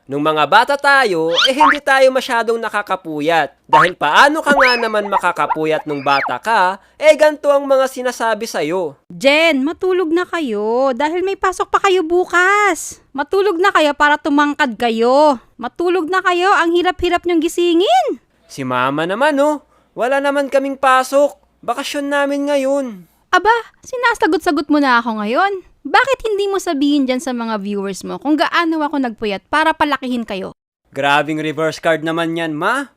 Nung mga bata tayo, hindi tayo masyadong nakakapuyat. Dahil paano ka nga naman makakapuyat nung bata ka, ganito ang mga sinasabi sa'yo. Jen, matulog na kayo dahil may pasok pa kayo bukas. Matulog na kayo para tumangkad kayo. Matulog na kayo, ang hirap-hirap niyong gisingin. Si mama naman wala naman kaming pasok. Bakasyon namin ngayon. Aba, sinasagot-sagot mo na ako ngayon. Bakit hindi mo sabihin dyan sa mga viewers mo kung gaano ako nagpuyat para palakihin kayo? Grabing reverse card naman yan, ma.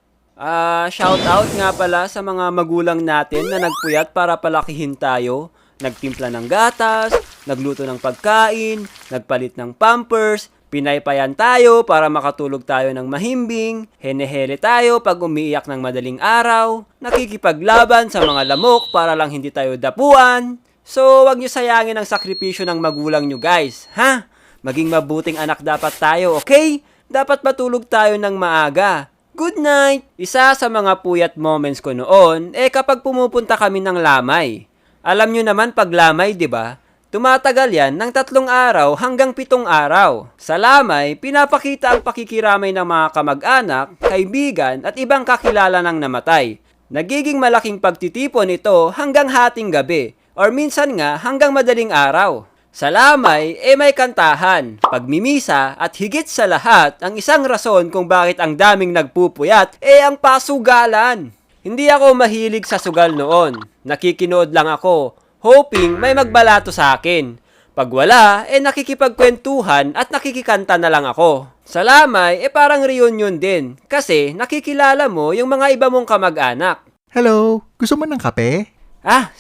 Shout out nga pala sa mga magulang natin na nagpuyat para palakihin tayo. Nagtimpla ng gatas, nagluto ng pagkain, nagpalit ng pampers, pinaypayan tayo para makatulog tayo ng mahimbing, henehele tayo pag umiiyak ng madaling araw, nakikipaglaban sa mga lamok para lang hindi tayo dapuan. So, wag nyo sayangin ang sakripisyo ng magulang nyo, guys. Ha? Maging mabuting anak dapat tayo, okay? Dapat matulog tayo ng maaga. Good night! Isa sa mga puyat moments ko noon, kapag pumupunta kami ng lamay. Alam nyo naman pag lamay, di ba? Tumatagal yan ng 3 araw hanggang 7 araw. Sa lamay, pinapakita ang pakikiramay ng mga kamag-anak, kaibigan at ibang kakilala ng namatay. Nagiging malaking pagtitipon ito hanggang hating gabi. Or minsan nga hanggang madaling araw. Sa lamay, may kantahan, pagmimisa at higit sa lahat, ang isang rason kung bakit ang daming nagpupuyat, ang pasugalan. Hindi ako mahilig sa sugal noon. Nakikinood lang ako, hoping may magbalato sa akin. Pag wala, nakikipagkwentuhan at nakikikanta na lang ako. Sa lamay, parang reunion din, kasi nakikilala mo yung mga iba mong kamag-anak. Hello, gusto mo ng kape?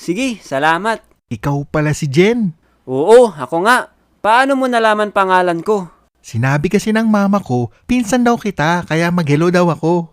Sige, salamat. Ikaw pala si Jen. Oo, ako nga. Paano mo nalaman pangalan ko? Sinabi kasi ng mama ko, pinsan daw kita, kaya mag-hello daw ako.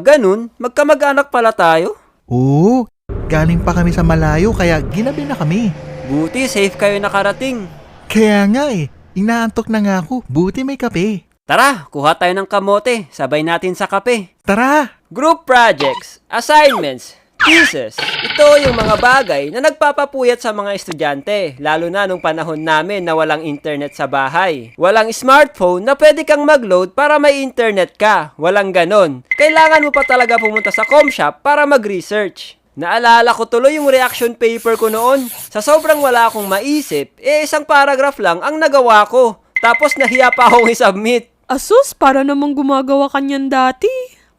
Ganun? Magkamag-anak pala tayo? Oo, galing pa kami sa malayo, kaya ginabi na kami. Buti, safe kayo nakarating. Kaya nga inaantok na nga ako, buti may kape. Tara, kuha tayo ng kamote, sabay natin sa kape. Tara! Group projects, assignments, quizzes. Ito yung mga bagay na nagpapapuyat sa mga estudyante, lalo na nung panahon namin na walang internet sa bahay. Walang smartphone na pwede kang mag-load para may internet ka. Walang ganon. Kailangan mo pa talaga pumunta sa comshop para mag-research. Naalala ko tuloy yung reaction paper ko noon. Sa sobrang wala akong maisip, isang paragraph lang ang nagawa ko. Tapos nahiya pa akong i-submit. Asus, para namang gumagawa kanyan dati.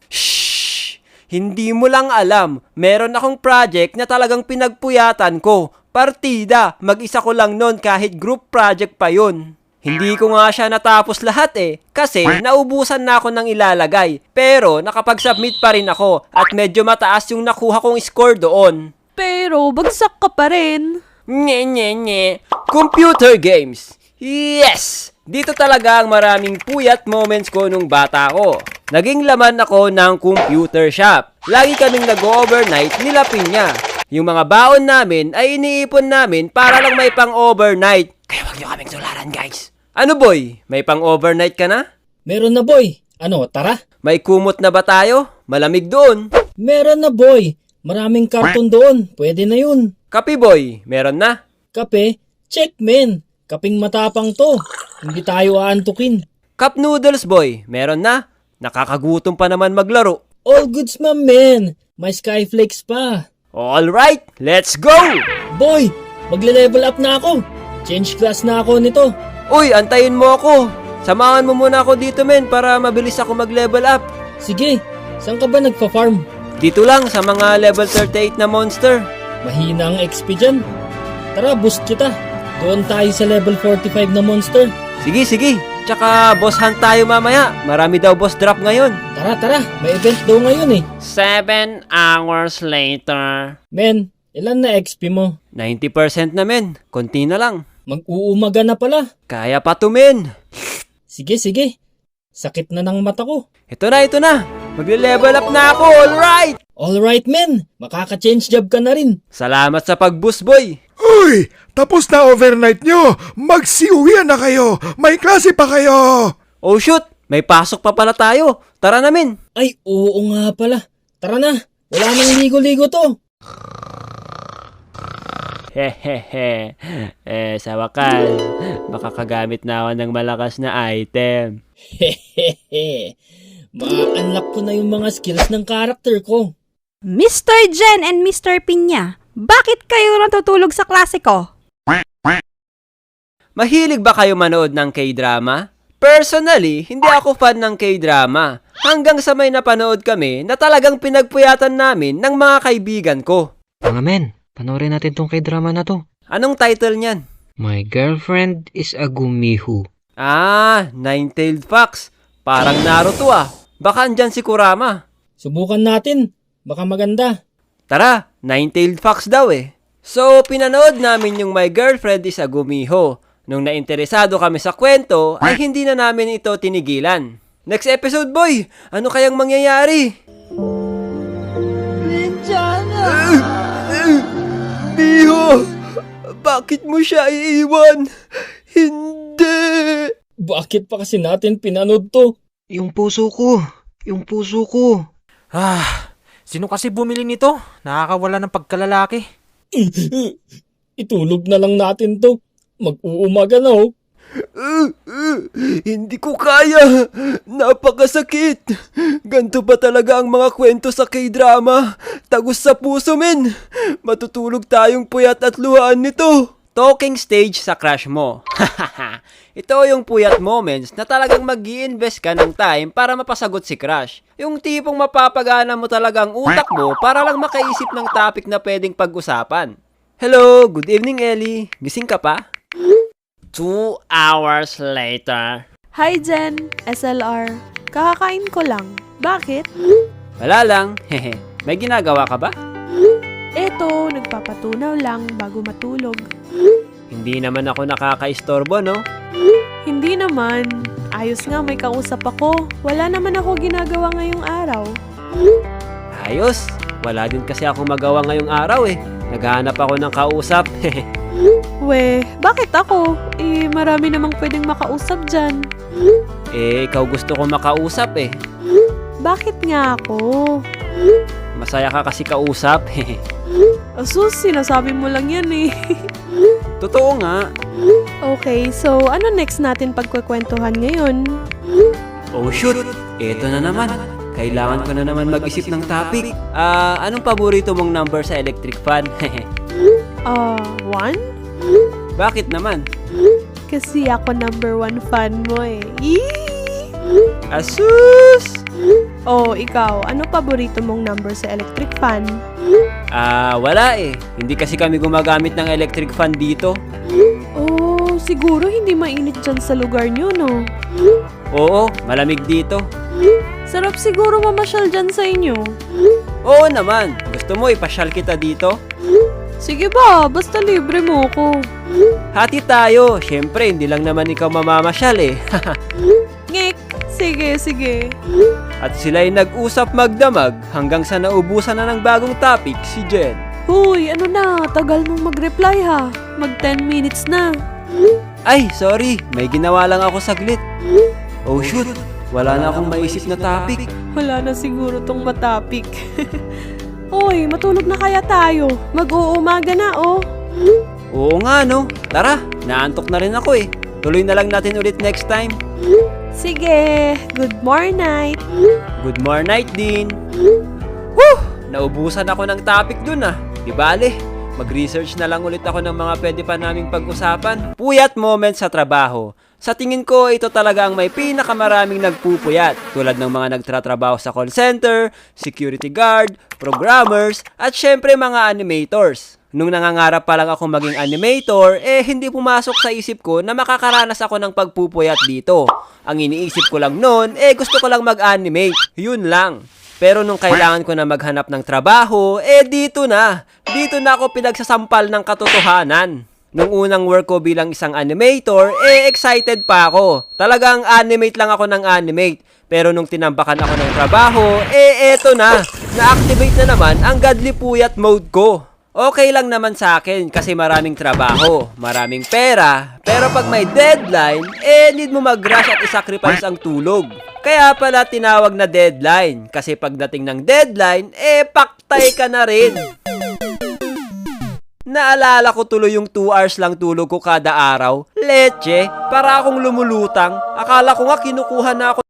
Shhh! Hindi mo lang alam, meron akong project na talagang pinagpuyatan ko. Partida, mag-isa ko lang nun kahit group project pa yun. Hindi ko nga siya natapos lahat kasi naubusan na ako ng ilalagay. Pero nakapag-submit pa rin ako at medyo mataas yung nakuha kong score doon. Pero bagsak ka pa rin. Nye. Computer games. Yes! Dito talaga ang maraming puyat moments ko nung bata ko. Naging laman ako ng computer shop. Lagi kaming nag-overnight nila Pinya. Yung mga baon namin ay iniipon namin para lang may pang-overnight. Kaya wag nyo kaming tularan, guys. Ano boy? May pang-overnight ka na? Meron na boy. Ano, tara? May kumot na ba tayo? Malamig doon. Meron na boy. Maraming karton doon. Pwede na yun. Kape boy, meron na. Kape? Check men. Kaping matapang to. Hindi tayo aantukin. Cup noodles boy, meron na. Nakakagutom pa naman maglaro. All goods men. May skyflakes pa. Alright, let's go! Boy, magle-level up na ako. Change class na ako nito. Uy, antayin mo ako. Samahan mo muna ako dito men para mabilis ako mag-level up. Sige, saan ka ba nagpa-farm? Dito lang sa mga level 38 na monster. Mahina ang XP dyan. Tara, boost kita. Doon tayo sa level 45 na monster. Sige. Tsaka boss hunt tayo mamaya. Marami daw boss drop ngayon. Tara. May event daw ngayon 7 hours later. Men, ilan na XP mo? 90% na men. Konti na lang. Mag-uumaga na pala. Kaya pa to men. Sige. Sakit na ng mata ko. Ito na. Magle-level up na ako, alright! Alright men, makaka-change job ka na rin. Salamat sa pag-boost boy. Uy! Tapos na overnight nyo! Magsiuwian na kayo! May klase pa kayo! Oh shoot, may pasok pa pala tayo. Tara na men. Ay, oo nga pala. Tara na, wala nang ligo-ligo to. Hehehe. Sa wakas, makakagamit na ako ng malakas na item. Hehehe. Ma-unlock ko na yung mga skills ng character ko. Mr. Jen and Mr. Pinya, bakit kayo natutulog sa klase ko? Mahilig ba kayo manood ng K-drama? Personally, hindi ako fan ng K-drama. Hanggang sa may napanood kami na talagang pinagpuyatan namin ng mga kaibigan ko. Mga men, panoorin natin tong K-drama na to. Anong title niyan? My girlfriend is a gumiho. Ah, Nine-Tailed Fox. Parang Naruto ah. Baka andyan si Kurama. Subukan natin. Baka maganda. Tara, Nine-Tailed Fox daw eh. So, pinanood namin yung My Girlfriend is a Gumiho. Nung nainteresado kami sa kwento, ay hindi na namin ito tinigilan. Next episode, boy! Ano kayang mangyayari? Miho! Bakit mo siya iiwan? Hindi! Bakit pa kasi natin pinanood to? Yung puso ko. Yung puso ko. Sino kasi bumili nito? Nakakawala ng pagkalalaki. Itulog na lang natin to. Mag-uumaga na oh. Hindi ko kaya. Napakasakit. Ganto ba talaga ang mga kwento sa K-drama? Tagos sa puso, men. Matutulog tayong puyat at luhaan nito. Talking stage sa crush mo. Ito yung puyat moments na talagang mag-i-invest ka ng time para mapasagot si crush. Yung tipong mapapagana mo talagang utak mo para lang makaisip ng topic na pwedeng pag-usapan. Hello, good evening Ellie. Gising ka pa? 2 hours later. Hi Jen, SLR. Kakakain ko lang. Bakit? Wala lang. Hehe. May ginagawa ka ba? Eto, nagpapatunaw lang bago matulog. Hindi naman ako nakakaistorbo, no? Hindi naman. Ayos nga, may kausap ako. Wala naman ako ginagawa ngayong araw. Ayos. Wala din kasi ako magawa ngayong araw eh. Naghahanap ako ng kausap. We, bakit ako? Marami namang pwedeng makausap dyan. Ikaw gusto ko makausap eh. Bakit nga ako? Masaya ka kasi kausap. Asus, sinasabi mo lang yan eh. Totoo nga. Okay, so ano next natin pagkukwentuhan ngayon? Oh shoot, eto na naman. Kailangan ko na naman mag-isip ng topic. Anong paborito mong number sa electric fan? 1? Bakit naman? Kasi ako number 1 fan mo eh. Asus! Oh, ikaw, ano paborito mong number sa electric fan? Wala eh. Hindi kasi kami gumagamit ng electric fan dito. Oh, siguro hindi mainit dyan sa lugar nyo, no? Oo, malamig dito. Sarap siguro mamasyal dyan sa inyo. Oo naman. Gusto mo ipasyal kita dito? Sige ba, basta libre mo ko. Hati tayo. Siyempre, hindi lang naman ikaw mamamasyal eh. Ngek, sige. At sila'y nag-usap magdamag hanggang sa naubusan na ng bagong topic si Jen. Huy, ano na, tagal mong mag-reply ha. Mag 10 minutes na. Ay, sorry. May ginawa lang ako saglit. Oh shoot. Wala na akong maisip na topic. Wala na siguro tong matapik. Hoy, matulog na kaya tayo. Mag-uumaga na, oh. Oo nga no. Tara, naantok na rin ako eh. Tuloy na lang natin ulit next time. Sige, good morning. Good morning din. Woo! Naubusan ako ng topic dun ah. Di bale, mag-research na lang ulit ako ng mga pwede pa naming pag-usapan. Puyat moment sa trabaho. Sa tingin ko, ito talaga ang may pinakamaraming nagpupuyat. Tulad ng mga nagtratrabaho sa call center, security guard, programmers, at syempre mga animators. Nung nangangarap pa lang ako maging animator, hindi pumasok sa isip ko na makakaranas ako ng pagpupuyat dito. Ang iniisip ko lang noon, gusto ko lang mag-animate. Yun lang. Pero nung kailangan ko na maghanap ng trabaho, dito na. Dito na ako pinagsasampal ng katotohanan. Nung unang work ko bilang isang animator, excited pa ako. Talagang animate lang ako ng animate. Pero nung tinambakan ako ng trabaho, eto na. Na-activate na naman ang godly puyat mode ko. Okay lang naman sa akin kasi maraming trabaho, maraming pera. Pero pag may deadline, need mo mag-rush at isacrifice ang tulog. Kaya pala tinawag na deadline. Kasi pagdating ng deadline, paktay ka na rin. Naalala ko tuloy yung 2 hours lang tulog ko kada araw. Leche, para akong lumulutang. Akala ko nga kinukuha na ako